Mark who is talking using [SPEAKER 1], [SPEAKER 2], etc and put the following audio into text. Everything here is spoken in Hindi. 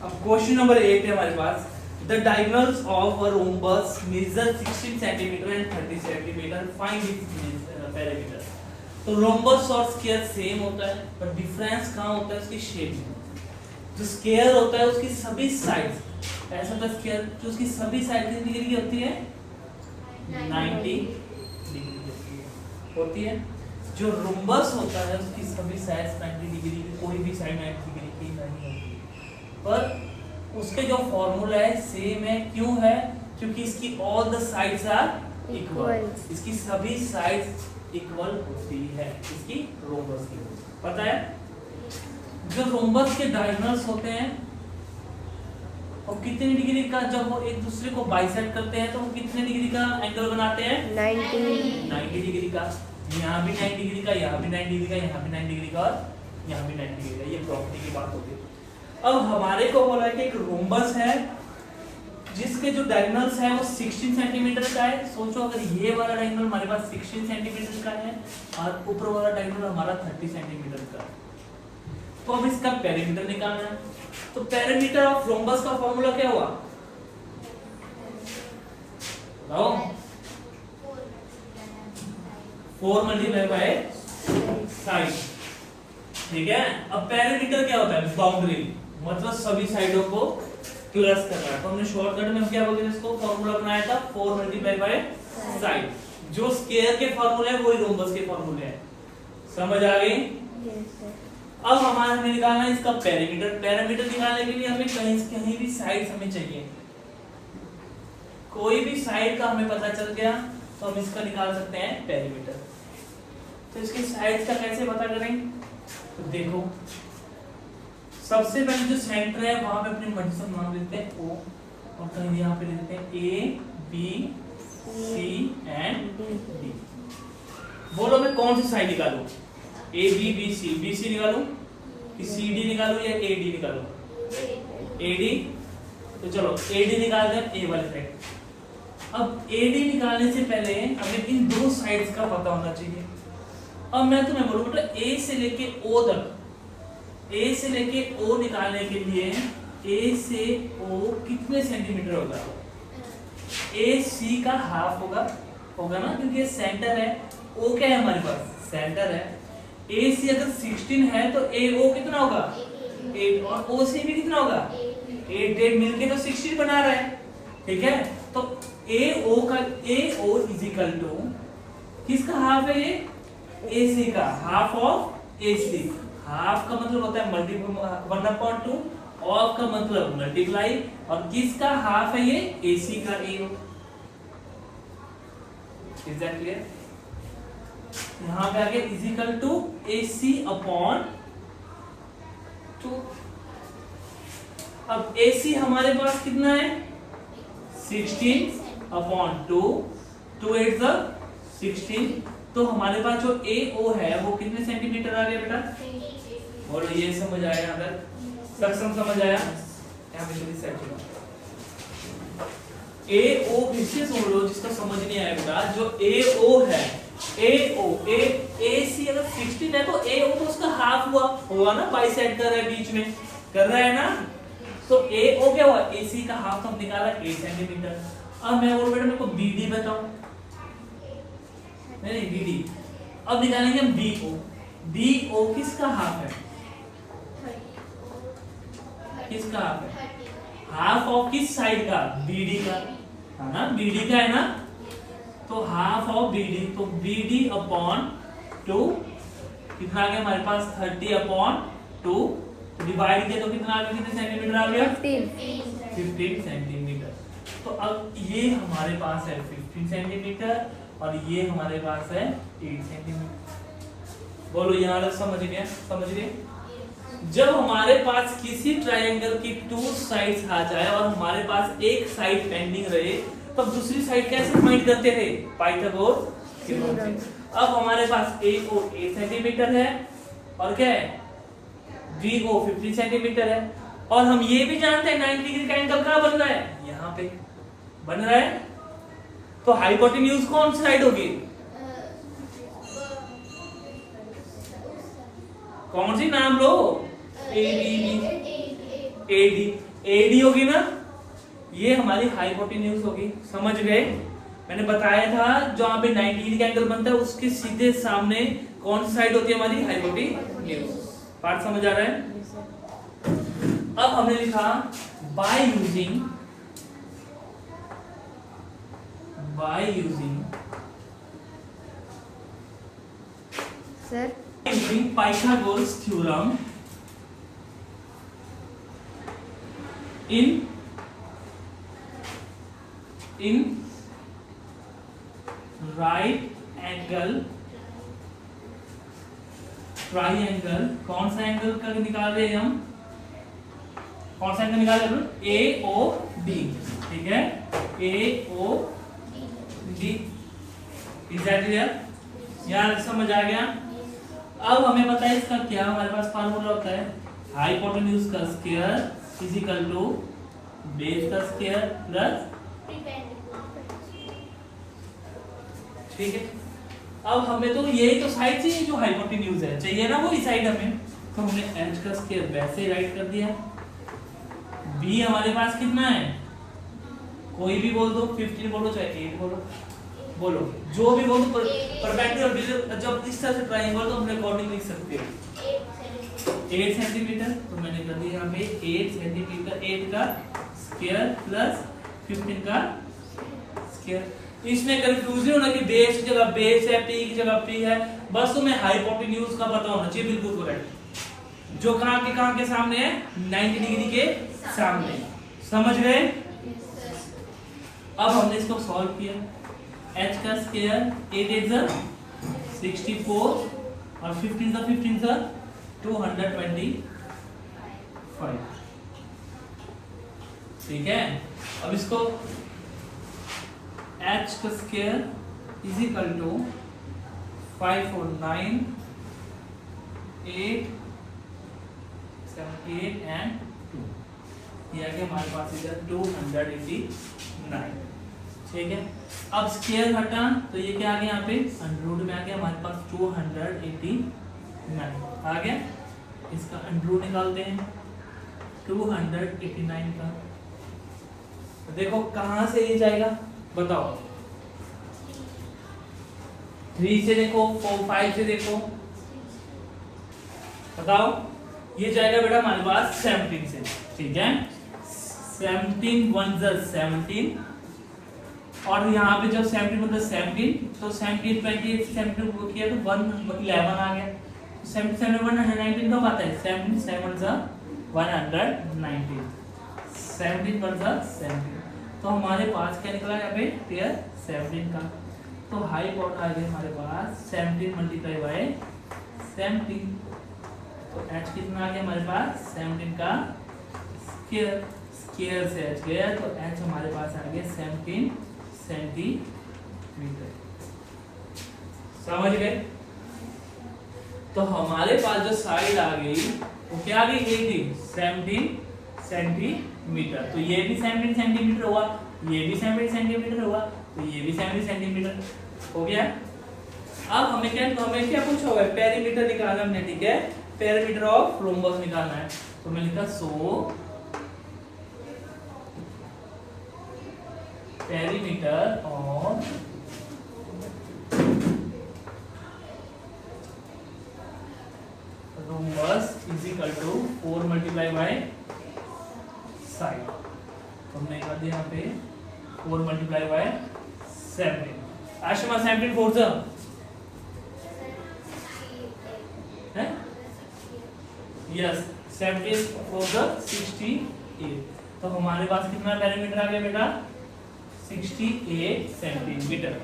[SPEAKER 1] अब क्वेश्चन नंबर 8 है हमारे पास। The diagonals of a rhombus measure 16 centimetre and 30 centimetre, find its perimeter. तो रोम्बस और स्क्वायर सेम होता है, पर डिफरेंस कहाँ होता है उसकी शेप में। जो स्क्वायर होता है उसकी सभी साइड्स, ऐसा होता है स्क्वायर जो उसकी सभी साइड कितनी डिग्री की होती है, 90 डिग्री होती है। जो रोम्बस होता है उसकी सभी साइड्स 90 डिग्री की, कोई भी साइड 90 डिग्री की नहीं होती, पर उसके जो फॉर्मूला है सेम है। क्यों है? क्योंकि इसकी all the sides are equal, इसकी सभी साइड्स इक्वल होती है, इसकी रोम्बस की। पता है जो रोम्बस के डायगोनल्स होते हैं और कितनी डिग्री का, जब वो एक दूसरे को बाइसेक्ट करते हैं तो वो कितने डिग्री का एंगल बनाते हैं, 90 डिग्री का। यहाँ भी 90 डिग्री का, यहाँ भी 90 डिग्री का, यहाँ भी 90 डिग्री का और यहाँ भी 90 डिग्री का। ये प्रॉपर्टी की बात होती है। अब हमारे को बोला है कि एक रोम्बस है जिसके जो डायगोनल्स है वो 16 सेंटीमीटर का है। सोचो अगर ये वाला डायगोनल हमारे पास 16 सेंटीमीटर का है और ऊपर वाला डायगोनल हमारा 30 सेंटीमीटर का है, तो अब इसका पेरीमीटर निकालना है। तो पेरीमीटर ऑफ रोम्बस का फॉर्मूला क्या हुआ, बताओ? 4 मल्टीप्लाई बाय साइड, ठीक है। अब पेरीमीटर क्या होता है, बाउंड्री, मतलब सभी साइडों को प्लस करना है। तो हमने शॉर्टकट में क्या बोलते हैं इसको, फॉर्मूला बनाया था 4 मल्टीप्लाई बाय साइड। जो स्क्वायर के फॉर्मूले हैं वही रोम्बस के फॉर्मूले हैं। समझ आ गई? अब हमें निकालना है इसका पेरीमीटर। पेरीमीटर निकालने के लिए हमें कहीं भी साइड हमें चाहिए, कोई भी साइड का हमें पता चल गया तो हम इसका निकाल सकते हैं पेरीमीटर। तो इसकी साइड का कैसे पता करें, तो देखो सबसे पहले जो सेंटर है वहां पे अपनी मर्जी से नाम लेते हैं O, और कहीं यहाँ पे लेते हैं A, B, C and D। बोलो मैं कौन सी साइड निकालूं, A B B C, B C निकालूं कि C D निकालूं या A D निकालूं, A D। तो चलो A D निकालते हैं, A वाले साइड। अब A D निकालने से पहले हमें इन दो साइड्स का पता होना चाहिए। अब मैं तुम्हें बोलूं बेटा A से लेके O तक, A से लेके O निकालने के लिए A से O कितने सेंटीमीटर होगा, AC का हाफ होगा ना, क्योंकि ये सेंटर है। O क्या है हमारे पास, सेंटर है। AC अगर 16 है तो AO कितना होगा, 8, और OC भी कितना होगा, 8 मिलके तो 16 बना रहा है, ठीक है। तो AO इज इक्वल टू किसका हाफ है, ये AC का हाफ ऑफ AC। हाफ का मतलब होता है मल्टीपल 1/2, ऑफ का मतलब मल्टीप्लाई, और किसका हाफ है ये, AC का AO। Is that clear? यहाँ पे आगे is equal to AC upon 2। अब AC हमारे पास कितना है, 16 अपॉन 2, 2 8 16। तो हमारे पास जो AO है वो कितने सेंटीमीटर आ गया बेटा, बोलो ये समझ आया, यहाँ तक सक्षम समझ आया? यहाँ पे जल्दी सेट करो। AO फिर से सुन लो जिसका समझ नहीं आया बेटा, जो AO है, AC अगर 16 है तो AO तो उसका हाफ हुआ ना, बाइसेक्ट कर रहा है, बीच में कर रहा है ना। तो AO क्या हुआ, AC का हाफ तो हम निकाला 8 सेंटीमीटर। अब मैं बोल बेटा मेरे को BD बताओ, नहीं BD। अब निकालेंगे हम BO किसका हाफ है, किसका हाफ है, हाफ ऑफ किस साइड का, BD का है ना, BD का है ना। तो हाफ ऑफ BD, तो BD अपॉन 2 कितना आ गया हमारे पास, 30 अपॉन 2। डिवाइड किया तो कितना आ गया, कितने सेंटीमीटर आ गया, 15 सेंटीमीटर। तो अब ये हमारे पास है 15 सेंटीमीटर और ये हमारे पास है 8 सेंटीमीटर। बोलो यहाँ तक समझ गए? जब हमारे पास किसी ट्रायंगल की 2 साइड्स आ जाए और हमारे पास एक साइड पेंडिंग रहे, तब दूसरी साइड कैसे फाइंड करते थे, पाइथागोरस थ्योरम से। अब हमारे पास AO 8 सेंटीमीटर है और क्या है, BO 15 सेंटीमीटर है, और हम ये भी जानते हैं 90 डिग्री का एंगल कहाँ बन रहा है, यहाँ पे बन रहा है। तो हाइपोटेन्यूज कौन सी साइड होगी, कौन सी नाम लो, ABB। एडी, एडी होगी ना, ये हमारी हाइपोटेन्यूज होगी। समझ गए? मैंने बताया था जहां पे 90 डिग्री का एंगल बनता है उसके सीधे सामने कौन सी साइड होती है हमारी? हाइपोटेन्यूज। पार्ट समझ आ रहा है? अब हमने लिखा by using
[SPEAKER 2] sir
[SPEAKER 1] using Pythagoras theorem in right angle triangle, कौन सा एंगल का निकाल रहे हैं हम? कौन सा एंगल निकाल रहे हैं? AOD, ठीक है, AOD। एग्जैक्टली यार, यार समझ आ गया? अब हमें पता है इसका क्या, हमारे पास फार्मूला होता है हाइपोटेन्यूज का square is equal to base का स्क्वायर प्लस, ठीक है। अब हमें तो यही तो साइड चाहिए जो हाइपोटेन्यूज है, चाहिए ना वही साइड हमें, तो हमने h का स्क्वायर वैसे राइट कर दिया। b हमारे पास कितना है? कोई भी बोल दो, 15 बोलो चाहे 8 बोलो, जो भी बोलो, परपेंडिकुलर। जब इस तरह से ट्रायंगल तो हमने अकॉर्डिंग लिख सकते हो 8 सेंटीमीटर, तो मैंने कर दिया यहाँ पे 8 सेंटीमीटर, 8 का स्क्वायर प्लस 15 का स्क्वायर। इसमें कंफ्यूजन होना कि बेस की जगह बेस है, पी की जगह पी है, बस तुम्हें हाइपोटेन्यूज का पता होना चाहिए, बिल्कुल करेक्ट। जो कहां के सामने है? 90 डिग्री के सामने। समझ गए? अब हमने इसको सॉल्व किया, h का स्क्वायर 8 8 64 और 15 225, ठीक है। अब इसको h का स्क्वायर इज इक्वल टू 5 और 9 8 78 एंड 2, ये आ गया हमारे पास इधर 289, ठीक है। अब स्क्वायर हटा तो ये क्या आ गया? यहाँ पे अंडर रूट में आ गया हमारे पास 289 आ गया। इसका अंडर रूट निकालते हैं 289 का, तो देखो कहां से ये जाएगा बताओ? 3 से देखो, 4 5 से देखो, बताओ। ये जाएगा बेटा हमारे पास 17 से, ठीक है। 17 1 17, और यहाँ पे जब 17 मतलब 17, तो 17 28 17 को किया तो 111 आ गया। 77 119 कब आता है? 17 7 119, 17 1 17, तो हमारे पास क्या निकला यहाँ पे? पेयर 17 का। तो हाइपोटेन्यूज आ गया हमारे पास 17 मल्टीप्लाई बाय 17, तो h कितना आ गया हमारे पास? 17 का स्क्वायर, स्क्वायर से h गया तो h हमारे पास आ गया 17 सेंटीमीटर। समझ गए? तो हमारे पास जो साइड आ गई वो क्या आ गई? ये थी 17 सेंटीमीटर, तो ये भी 17 सेंटीमीटर हुआ, ये भी 17 सेंटीमीटर हुआ, तो ये भी 17 सेंटीमीटर हो गया। अब हमें क्या पूछा हुआ है? पेरीमीटर निकालना हमने, ठीक है, पेरीमीटर ऑफ रोम्बस निकालना है। तो मैं लिखा so perimeter of rhombus is equal to 4 multiply by side, तो हमने कर दिया यहाँ पे 4 मल्टीप्लाई बाय 17। आशमा 17 4 है, यस 17 4 68, तो हमारे पास कितना पेरीमीटर आ गया बेटा? 68 सेंटीमीटर।